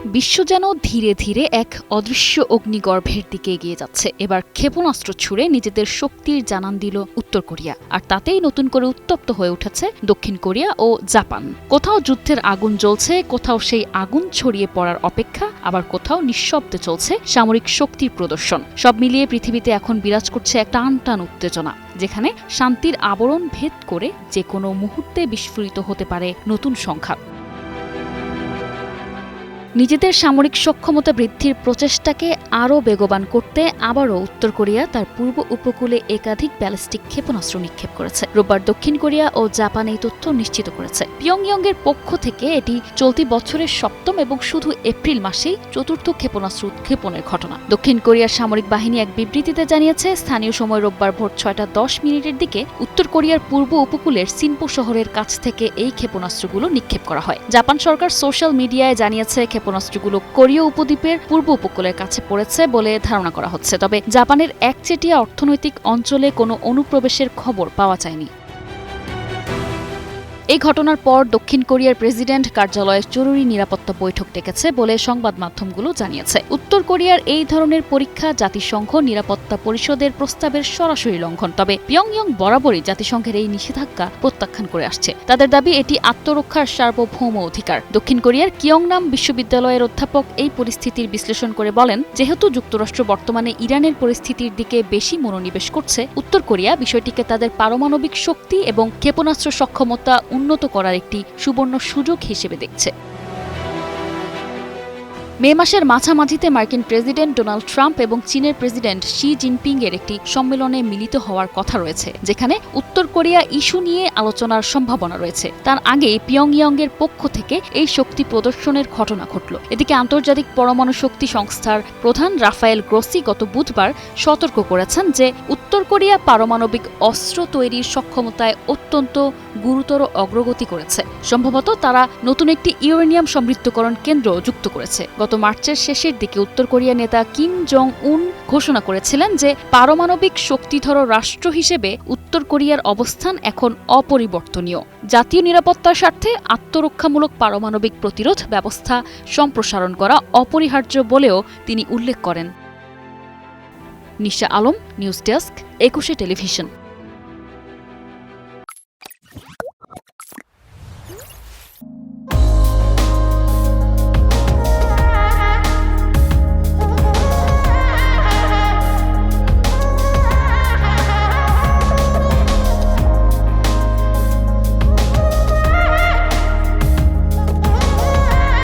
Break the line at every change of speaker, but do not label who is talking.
বিশ্ব যেন ধীরে ধীরে এক অদৃশ্য অগ্নিগর্ভের দিকে এগিয়ে যাচ্ছে। এবার ক্ষেপণাস্ত্র ছুড়ে নিজেদের শক্তির জানান দিল উত্তর কোরিয়া, আর তাতেই নতুন করে উত্তপ্ত হয়ে উঠেছে দক্ষিণ কোরিয়া ও জাপান। কোথাও যুদ্ধের আগুন জ্বলছে, কোথাও সেই আগুন ছড়িয়ে পড়ার অপেক্ষা, আবার কোথাও নিঃশব্দে চলছে সামরিক শক্তির প্রদর্শন। সব মিলিয়ে পৃথিবীতে এখন বিরাজ করছে এক টান টান উত্তেজনা, যেখানে শান্তির আবরণ ভেদ করে যে কোনো মুহূর্তে বিস্ফোরিত হতে পারে নতুন সংঘাত। নিজেদের সামরিক সক্ষমতা বৃদ্ধির প্রচেষ্টাকে আরও বেগবান করতে আবারও উত্তর কোরিয়া তার পূর্ব উপকূলে একাধিক ব্যালিস্টিক ক্ষেপণাস্ত্র নিক্ষেপ করেছে। রোববার দক্ষিণ কোরিয়া ও জাপান এই তথ্য নিশ্চিত করেছে। পিয়ংইয়ংয়ের পক্ষ থেকে এটি চলতি বছরের সপ্তম এবং শুধু এপ্রিল মাসেই চতুর্থ ক্ষেপণাস্ত্র উৎক্ষেপণের ঘটনা। দক্ষিণ কোরিয়ার সামরিক বাহিনী এক বিবৃতিতে জানিয়েছে, স্থানীয় সময় রোববার ভোর 6:10 দিকে উত্তর কোরিয়ার পূর্ব উপকূলের সিনপো শহরের কাছ থেকে এই ক্ষেপণাস্ত্রগুলো নিক্ষেপ করা হয়। জাপান সরকার সোশ্যাল মিডিয়ায় জানিয়েছে, ক্ষেপণাস্ত্রগুলো কোরীয় উপদ্বীপের পূর্ব উপকূলের কাছে পড়েছে বলে ধারণা করা হচ্ছে। তবে জাপানের একচেটিয়া অর্থনৈতিক অঞ্চলে কোনো অনুপ্রবেশের খবর পাওয়া যায়নি। এই ঘটনার পর দক্ষিণ কোরিয়ার প্রেসিডেন্ট কার্যালয়ে জরুরি নিরাপত্তা বৈঠক ডেকেছে বলে সংবাদ মাধ্যমগুলো জানিয়েছে। উত্তর কোরিয়ার এই ধরনের পরীক্ষা জাতিসংঘ নিরাপত্তা পরিষদের প্রস্তাবের সরাসরি লঙ্ঘন। তবে পিয়ংইয়ং বরাবরই জাতিসংঘের এই নিষেধাজ্ঞা প্রত্যাখ্যান করে আসছে। তাদের দাবি, এটি আত্মরক্ষার সার্বভৌম অধিকার। দক্ষিণ কোরিয়ার কিয়ংনাম বিশ্ববিদ্যালয়ের অধ্যাপক এই পরিস্থিতির বিশ্লেষণ করে বলেন, যেহেতু যুক্তরাষ্ট্র বর্তমানে ইরানের পরিস্থিতির দিকে বেশি মনোনিবেশ করছে, উত্তর কোরিয়া বিষয়টিকে তাদের পারমাণবিক শক্তি এবং ক্ষেপণাস্ত্র সক্ষমতা উন্নত করার একটি সুবর্ণ সুযোগ হিসেবে দেখছে। মে মাসের মাঝামাঝিতে মার্কিন প্রেসিডেন্ট ডোনাল্ড ট্রাম্প এবং চীনের প্রেসিডেন্ট শি জিনপিং এর একটি সম্মেলনে মিলিত হওয়ার কথা রয়েছে, যেখানে উত্তর কোরিয়া ইস্যু নিয়ে আলোচনার সম্ভাবনা রয়েছে। তার আগে পিয়ংইয়ংয়ের পক্ষ থেকে এই শক্তি প্রদর্শনের ঘটনা ঘটল। এদিকে আন্তর্জাতিক পরমাণু শক্তি সংস্থার প্রধান রাফায়েল গ্রোসি গত বুধবার সতর্ক করেছেন যে উত্তর কোরিয়া পারমাণবিক অস্ত্র তৈরির সক্ষমতায় অত্যন্ত গুরুতর অগ্রগতি করেছে। সম্ভবত তারা নতুন একটি ইউরেনিয়াম সমৃদ্ধকরণ কেন্দ্র যুক্ত করেছে। গত মার্চের শেষের দিকে উত্তর কোরিয়া নেতা কিম জং উন ঘোষণা করেছিলেন যে পারমাণবিক শক্তিধর রাষ্ট্র হিসেবে উত্তর কোরিয়ার অবস্থান এখন অপরিবর্তনীয়। জাতীয় নিরাপত্তার স্বার্থে আত্মরক্ষামূলক পারমাণবিক প্রতিরোধ ব্যবস্থা সম্প্রসারণ করা অপরিহার্য বলেও তিনি উল্লেখ করেন। নিশা আলম, নিউজ ডেস্ক, 21 টেলিভিশন।